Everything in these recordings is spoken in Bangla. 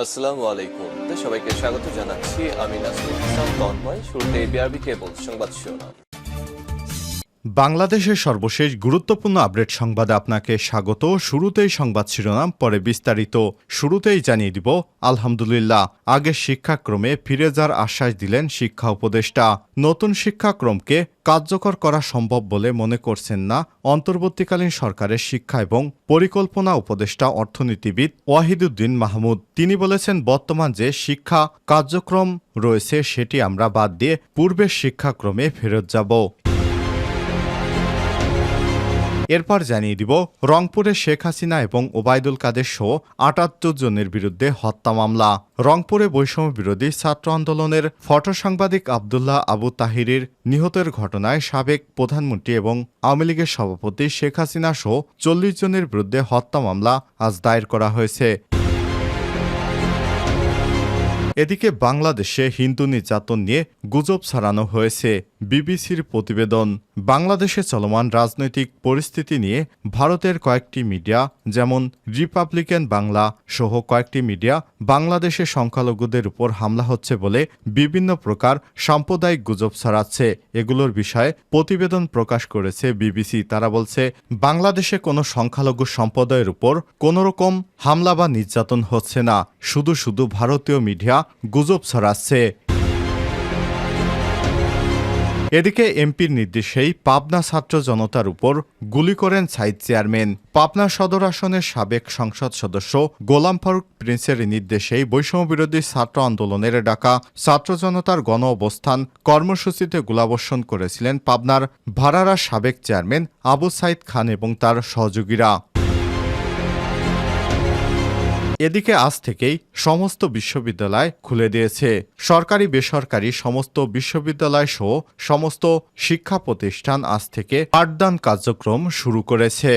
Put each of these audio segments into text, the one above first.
আসসালামু আলাইকুম। সবাইকে স্বাগত জানাচ্ছি। আমি নাসরুল ইসলাম তন্ময়। শুরুতে বিআরবি কেবল সংবাদ শিরোনাম। বাংলাদেশের সর্বশেষ গুরুত্বপূর্ণ আপডেট সংবাদে আপনাকে স্বাগত। শুরুতেই সংবাদ শিরোনাম, পরে বিস্তারিত। শুরুতেই জানিয়ে দিব, আলহামদুলিল্লাহ, আগের শিক্ষাক্রমে ফিরে যাওয়ার আশ্বাস দিলেন শিক্ষা উপদেষ্টা। নতুন শিক্ষাক্রমকে কার্যকর করা সম্ভব বলে মনে করছেন না অন্তর্বর্তীকালীন সরকারের শিক্ষা এবং পরিকল্পনা উপদেষ্টা অর্থনীতিবিদ ওয়াহিদুদ্দিন মাহমুদ। তিনি বলেছেন, বর্তমান যে শিক্ষা কার্যক্রম রয়েছে সেটি আমরা বাদ দিয়ে পূর্বের শিক্ষাক্রমে ফেরত যাব। এরপর জানিয়ে দিব, রংপুরে শেখ হাসিনা এবং ওবায়দুল কাদের সহ ৭৮ জনের বিরুদ্ধে হত্যা মামলা। রংপুরে বৈষম্য বিরোধী ছাত্র আন্দোলনের ফটো সাংবাদিক আবদুল্লাহ আবু তাহিরের নিহতের ঘটনায় সাবেক প্রধানমন্ত্রী এবং আওয়ামী লীগের সভাপতি শেখ হাসিনা সহ ৪০ জনের বিরুদ্ধে হত্যা মামলা আজ দায়ের করা হয়েছে। এদিকে বাংলাদেশে হিন্দু নির্যাতন নিয়ে গুজব ছড়ানো হয়েছে। বিবিসির প্রতিবেদন। বাংলাদেশে চলমান রাজনৈতিক পরিস্থিতি নিয়ে ভারতের কয়েকটি মিডিয়া যেমন রিপাবলিকান বাংলা সহ কয়েকটি মিডিয়া বাংলাদেশে সংখ্যালঘুদের উপর হামলা হচ্ছে বলে বিভিন্ন প্রকার সাম্প্রদায়িক গুজব ছড়াচ্ছে। এগুলোর বিষয়ে প্রতিবেদন প্রকাশ করেছে বিবিসি। তারা বলছে, বাংলাদেশে কোনো সংখ্যালঘু সম্প্রদায়ের উপর কোনোরকম হামলা বা নির্যাতন হচ্ছে না, শুধু শুধু ভারতীয় মিডিয়া গুজব ছড়াচ্ছে। এদিকে এমপির নির্দেশেই পাবনা ছাত্র জনতার উপর গুলি করেন সাইদ চেয়ারম্যান। পাবনা সদর আসনের সাবেক সংসদ সদস্য গোলাম ফারুক প্রিন্সের নির্দেশেই বৈষম্যবিরোধী ছাত্র আন্দোলনের ডাকা ছাত্র জনতার গণ অবস্থান কর্মসূচিতে গোলাবর্ষণ করেছিলেন পাবনার ভাড়ারা সাবেক চেয়ারম্যান আবু সাইদ খান এবং তার সহযোগীরা। এদিকে আজ থেকেই সমস্ত বিশ্ববিদ্যালয় খুলে দিয়েছে। সরকারি বেসরকারি সমস্ত বিশ্ববিদ্যালয় সহ সমস্ত শিক্ষা প্রতিষ্ঠান আজ থেকে পাঠদান কার্যক্রম শুরু করেছে।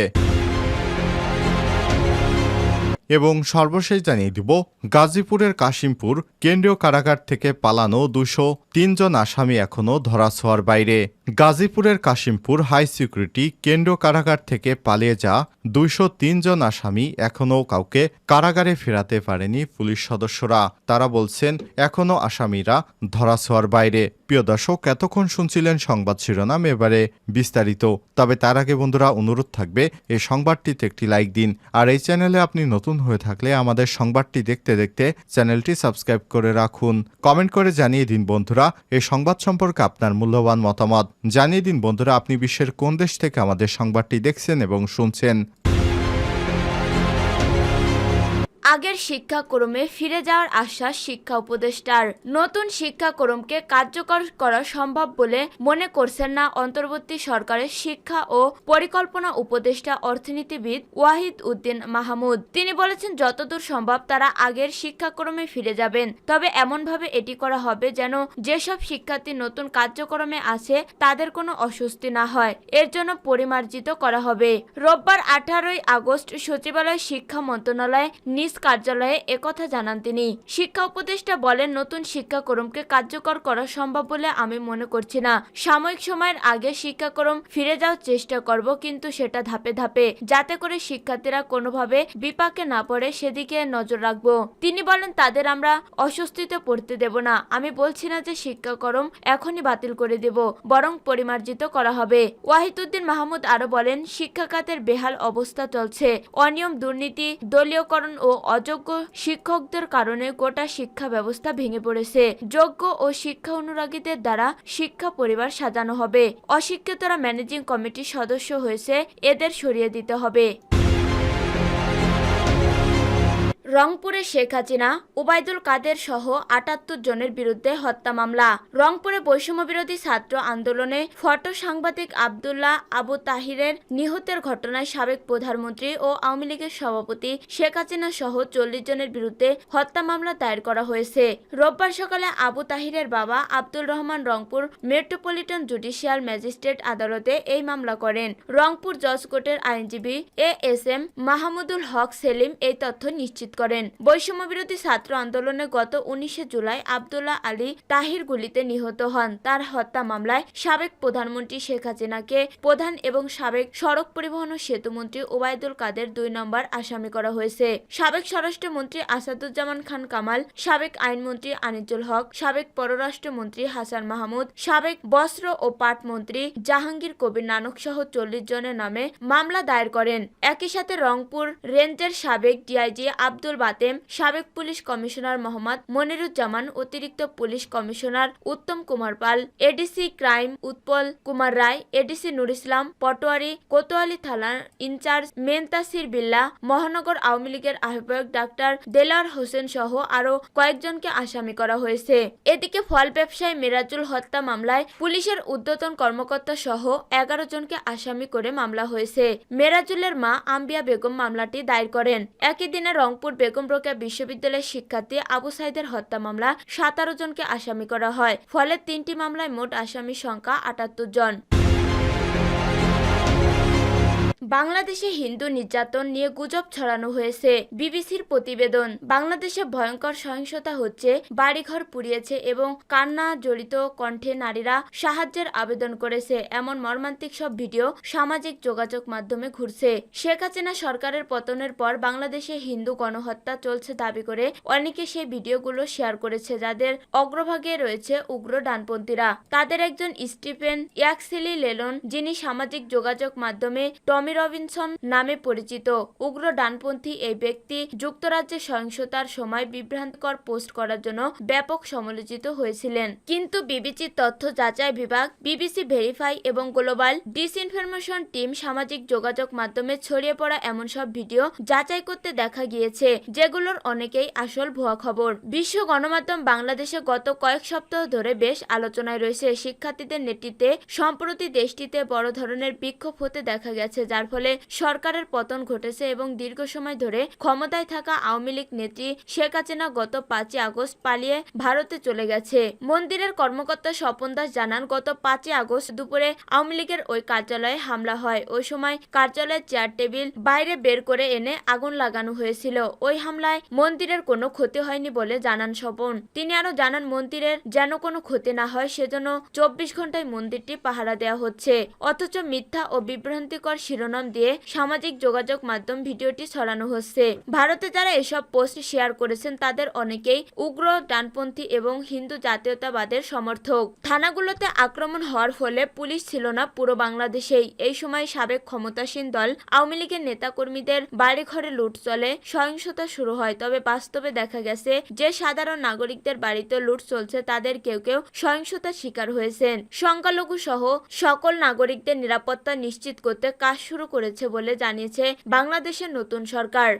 এবং সর্বশেষ জানিয়ে দিব, গাজীপুরের কাশিমপুর কেন্দ্রীয় কারাগার থেকে পালানো 203 জন আসামি এখনও ধরাছোঁয়ার বাইরে। গাজীপুরের কাশিমপুর হাই সিকিউরিটি কেন্দ্রীয় কারাগার থেকে পালিয়ে যাওয়া 203 জন আসামি এখনও কাউকে কারাগারে ফেরাতে পারেনি পুলিশ সদস্যরা। তারা বলছেন, এখনও আসামিরা ধরাছোঁয়ার বাইরে। প্রিয় দর্শক, এতক্ষণ শুনছিলেন সংবাদ শিরোনাম, এবারে বিস্তারিত। তবে তার আগে বন্ধুরা, অনুরোধ থাকবে এই সংবাদটিতে একটি লাইক দিন। আর এই চ্যানেলে আপনি নতুন হয়ে থাকলে আমাদের সংবাদটি দেখতে দেখতে চ্যানেলটি সাবস্ক্রাইব করে রাখুন। কমেন্ট করে জানিয়ে দিন বন্ধুরা এই সংবাদ সম্পর্কে আপনার মূল্যবান মতামত। জানিয়ে দিন বন্ধুরা, আপনি বিশ্বের কোন দেশ থেকে আমাদের সংবাদটি দেখছেন এবং শুনছেন। আগের শিক্ষাক্রমে ফিরে যাওয়ার আশ্বাস শিক্ষা উপদেষ্টার। নতুন শিক্ষাক্রমকে কার্যকর করা সম্ভব বলে মনে করছেন না অন্তর্বর্তী সরকারের শিক্ষা ও পরিকল্পনা উপদেষ্টা অর্থনীতিবিদ ওয়াহিদ উদ্দিন মাহমুদ। তিনি বলেছেন, যতদূর সম্ভব তারা আগের শিক্ষাক্রমে ফিরে যাবেন, তবে এমনভাবে এটি করা হবে যেন যেসব শিক্ষার্থী নতুন কার্যক্রমে আছে তাদের কোনো অস্বস্তি না হয়। এর জন্য পরিমার্জিত করা হবে। রোববার 18 আগস্ট সচিবালয় শিক্ষা মন্ত্রণালয় নিজ কার্যালয়ে একথা জানান তিনি। শিক্ষা উপদেষ্টা বলেন, নতুন শিক্ষাক্রমকে কার্যকর করা সম্ভব বলে আমি মনে করছি না। সাময়িক সময়ের আগে শিক্ষাক্রম ফিরে যাওয়ার চেষ্টা করব, কিন্তু সেটা ধাপে ধাপে, যাতে করে শিক্ষার্থীরা কোনোভাবে বিপাকে না পড়ে সেদিকে নজর রাখবো। তিনি বলেন, তাদের আমরা অস্বস্তিতে পড়তে দেব না। আমি বলছি না যে শিক্ষাক্রম এখনই বাতিল করে দেব, বরং পরিমার্জিত করা হবে। ওয়াহিদুদ্দিন মাহমুদ আরো বলেন, শিক্ষা খাতের বেহাল অবস্থা চলছে। অনিয়ম, দুর্নীতি, দলীয়করণ ও অযোগ্য শিক্ষকদের কারণে গোটা শিক্ষা ব্যবস্থা ভেঙে পড়েছে। যোগ্য ও শিক্ষা অনুরাগীদের দ্বারা শিক্ষা পরিবার সাজানো হবে। অশিক্ষিতরা ম্যানেজিং কমিটির সদস্য হয়েছে, এদের সরিয়ে দিতে হবে। রংপুরে শেখ হাসিনা, ওবায়দুল কাদের সহ ৭৮ জনের বিরুদ্ধে হত্যা মামলা। রংপুরে বৈষম্যবিরোধী ছাত্র আন্দোলনে ফটো সাংবাদিক আবদুল্লাহ আবু তাহিরের নিহতের ঘটনায় সাবেক প্রধানমন্ত্রী ও আওয়ামী লীগের সভাপতি শেখ হাসিনা সহ ৪০ জনের বিরুদ্ধে হত্যা মামলা দায়ের করা হয়েছে। রোববার সকালে আবু তাহিরের বাবা Abdul Rahman Rangpur metropolitan judicial magistrate আদালতে এই মামলা করেন। রংপুর জজ কোর্টের আইনজীবী ASM মাহমুদুল হক সেলিম এই তথ্য নিশ্চিত করেন। বৈষম্য বিরোধী ছাত্র আন্দোলনে গত 19 জুলাই আব্দুল্লাহ আলী তাহির গুলিতে নিহত হন। তার হত্যা মামলায় সাবেক প্রধানমন্ত্রী শেখ হাসিনাকে প্রধান এবং সাবেক সড়ক পরিবহন ও সেতুমন্ত্রী ওবায়দুল কাদের 2 নম্বর আসামি করা হয়েছে। সাবেক স্বরাষ্ট্রমন্ত্রী আসাদুজ্জামান খান কামাল, সাবেক আইনমন্ত্রী আনিসুল হক, সাবেক পররাষ্ট্রমন্ত্রী হাসান মাহমুদ, সাবেক বস্ত্র ও পাট মন্ত্রী জাহাঙ্গীর কবির নানক সহ 40 জনের নামে মামলা দায়ের করেন। একই সাথে রংপুর রেঞ্জের সাবেক ডিআইজি আব্দুল বাতেম, সাবেক পুলিশ কমিশনার মোহাম্মদ মনিরুজ্জামান, অতিরিক্ত police commissioner Uttam Kumar Pal, ADC crime Utpal Kumar রায়, এডিসি নুর ইসলাম পটোয়ারি, কোতোয়ালি থানার ইনচার্জ মেনতাসির বিল্লাহ, মহানগর আওয়ামী লীগের আহ্বায়ক ডাক্তার দেলাওয়ার হোসেন সহ আরো কয়েকজনকে আসামি করা হয়েছে। এদিকে ফল ব্যবসায়ী মেরাজুল হত্যা মামলায় পুলিশের ঊর্ধ্বতন কর্মকর্তা সহ 11 জনকে আসামি করে মামলা হয়েছে। মেরাজুলের মা আম্বিয়া বেগম মামলাটি দায়ের করেন। একই দিনে রংপুর বেগম রোকেয়া বিশ্ববিদ্যালয়ের শিক্ষার্থী আবু সাইদের হত্যা মামলা 17 জনকে আসামি করা হয়। ফলে 3টি মামলায় মোট আসামির সংখ্যা 78 জন। বাংলাদেশে হিন্দু নির্যাতন নিয়ে গুজব ছড়ানো হয়েছে। বিবিসির প্রতিবেদন, বাংলাদেশে ভয়ঙ্কর সহিংসতা হচ্ছে, বাড়িঘর পুড়িয়েছে এবং কান্না জড়িত কণ্ঠে নারীরা সাহায্যের আবেদন করেছে, এমন মর্মান্তিক সব ভিডিও সামাজিক যোগাযোগ মাধ্যমে ঘুরছে। শেখ হাসিনা সরকারের পতনের পর বাংলাদেশে হিন্দু গণহত্যা চলছে দাবি করে অনেকে সেই ভিডিওগুলো শেয়ার করেছে, যাদের অগ্রভাগে রয়েছে উগ্র ডানপন্থীরা। তাদের একজন স্টিফেন ইয়াকসিলি লেলন, যিনি সামাজিক যোগাযোগ মাধ্যমে টমি রবিনসন নামে পরিচিত। উগ্র ডানপন্থী এই ব্যক্তি যুক্তরাজ্যে সহিংসতার সময় বিভ্রান্তিকর পোস্ট করার জন্য ব্যাপক সমালোচিত হয়েছিলেন। কিন্তু বিবিসির তথ্য যাচাই বিভাগ, বিবিসি ভেরিফাই এবং গ্লোবাল ডিসইনফরমেশন টিম সামাজিক যোগাযোগ মাধ্যমে ছড়িয়ে পড়া এমন সব ভিডিও যাচাই করতে দেখা গিয়েছে, যেগুলোর অনেকেই আসল ভুয়া খবর। বিশ্ব গণমাধ্যম বাংলাদেশে গত কয়েক সপ্তাহ ধরে বেশ আলোচনায় রয়েছে। শিক্ষার্থীদের নেতৃত্বে সম্প্রতি দেশটিতে বড় ধরনের বিক্ষোভ হতে দেখা গেছে, যার ফলে সরকারের পতন ঘটেছে এবং দীর্ঘ সময় ধরে ক্ষমতায় থাকা আওয়ামী লীগ নেত্রী শেখ হাসিনা গত 5 আগস্ট পালিয়ে ভারতে চলে গেছে। মন্দিরের কর্মকর্তা স্বপন দাস জানান, গত 5 আগস্ট দুপুরে আওয়ামী লীগের ওই কার্যালয়ে হামলা হয়। ওই সময় কার্যালয়ের চেয়ার টেবিল বাইরে বের করে এনে আগুন লাগানো হয়েছিল। ওই হামলায় মন্দিরের কোনো ক্ষতি হয়নি বলে জানান স্বপন। তিনি আরো জানান, মন্দিরের যেন কোনো ক্ষতি না হয় সেজন্য 24 ঘন্টায় মন্দিরটি পাহারা দেওয়া হচ্ছে। অথচ মিথ্যা ও বিভ্রান্তিকর শিরোনাম দিয়ে সামাজিক যোগাযোগ মাধ্যম ভিডিওটি ছড়ানো হচ্ছে। ভারতে যারা এসব পোস্ট শেয়ার করেছেন তাদের অনেকেই উগ্র ডানপন্থী এবং হিন্দু জাতীয়তাবাদের সমর্থক। থানাগুলোতে আক্রমণ হওয়ার ফলে পুলিশ ছিল না পুরো বাংলাদেশেই। এই সময় সাবেক ক্ষমতাসীন দল আওয়ামী লীগের নেতাকর্মীদের বাড়িঘরে লুট চলে, সহিংসতা শুরু হয়। তবে বাস্তবে দেখা গেছে যে সাধারণ নাগরিকদের বাড়িতে লুট চলছে, তাদের কেউ কেউ সহিংসতার শিকার হয়েছেন। সংখ্যালঘু সহ সকল নাগরিকদের নিরাপত্তা নিশ্চিত করতে কাজ শুরু করেছে বলে জানিয়েছে বাংলাদেশের নতুন সরকার।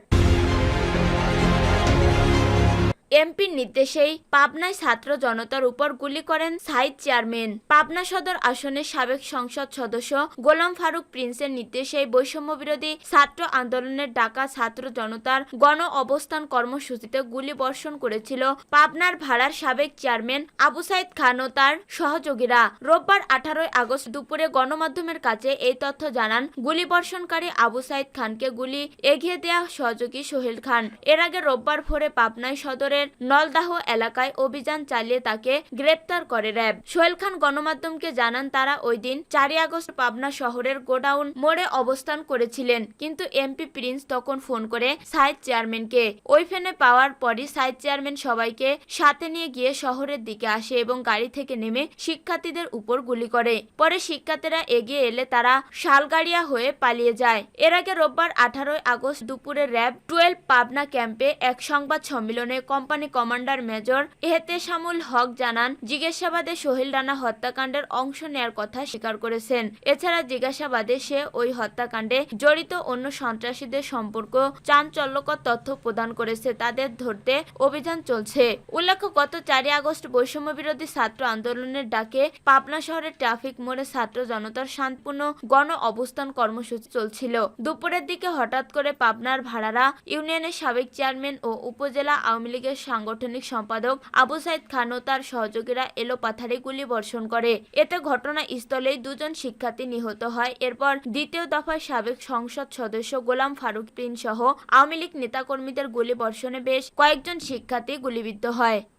এমপির নির্দেশেই পাবনায় ছাত্র জনতার উপর গুলি করেন সাইদ চেয়ারম্যান। পাবনা সদর আসনের সাবেক সংসদ সদস্য গোলাম ফারুক প্রিন্সের নির্দেশে বৈষম্য বিরোধী ছাত্র আন্দোলনের ডাকা ছাত্র জনতার গণ অবস্থান কর্মসূচিতে গুলি বর্ষণ করেছিল পাবনার ভাড়ার সাবেক চেয়ারম্যান আবু সাইদ খান ও তার সহযোগীরা। রোববার 18 আগস্ট দুপুরে গণমাধ্যমের কাছে এই তথ্য জানান গুলিবর্ষণকারী আবু সাইদ খানকে গুলি এগিয়ে দেয়া সহযোগী সোহেল খান। এর আগে রোববার ভোরে পাবনায় সদরের নলদাহ এলাকায় অভিযান চালিয়ে তাকে গ্রেপ্তার করে র্যাব। সোহেল খান গণমাধ্যমকে জানান, তারা ওই দিন 4 আগস্ট পাবনা শহরের গোডাউন মোড়ে অবস্থান করেছিলেন। কিন্তু এমপি প্রিন্স তখন ফোন করে সাইদ চেয়ারম্যানকে। ওই ফোনে পাওয়ার পরই সাইদ চেয়ারম্যান সবাইকে সাথে নিয়ে গিয়ে শহরের দিকে আসে এবং গাড়ি থেকে নেমে শিক্ষার্থীদের উপর গুলি করে। পরে শিক্ষার্থীরা এগিয়ে এলে তারা শালগাড়িয়া হয়ে পালিয়ে যায়। এর আগে রোববার 18 আগস্ট দুপুরে র্যাব 12 পাবনা ক্যাম্পে এক সংবাদ সম্মেলনে কোম্পানি কমান্ডার মেজর এহতেশামুল হক জানান, জিজ্ঞাসাবাদে সোহেল রানা হত্যাকাণ্ডের অংশ নেয়ার কথা স্বীকার করেছেন। এছাড়া জিজ্ঞাসাবাদে সে ওই হত্যাকাণ্ডে জড়িত অন্য সন্ত্রাসীদের সম্পর্ক চাঞ্চল্যকর তথ্য প্রদান করেছে। তাদের ধরতে অভিযান চলছে। উল্লেখ্য, গত 4 আগস্ট বৈষম্য বিরোধী ছাত্র আন্দোলনের ডাকে পাবনা শহরের ট্রাফিক মোড়ে ছাত্র জনতার শান্তপূর্ণ গণ অবস্থান কর্মসূচি চলছিল। দুপুরের দিকে হঠাৎ করে পাবনার ভাড়ারা ইউনিয়নের সাবেক চেয়ারম্যান ও উপজেলা আওয়ামী লীগের কলেজের সাংগঠনিক সম্পাদক আবু সাইদ খান ও তার সহযোগীরা এলোপাথারি গুলি বর্ষণ করে। এতে ঘটনাস্থলেই দুজন শিক্ষার্থী নিহত হয়। এরপর দ্বিতীয় দফায় সাবেক সংসদ সদস্য গোলাম ফারুক সহ আওয়ামী লীগ নেতাকর্মীদের গুলি বর্ষণে বেশ কয়েকজন শিক্ষার্থী গুলিবিদ্ধ হয়।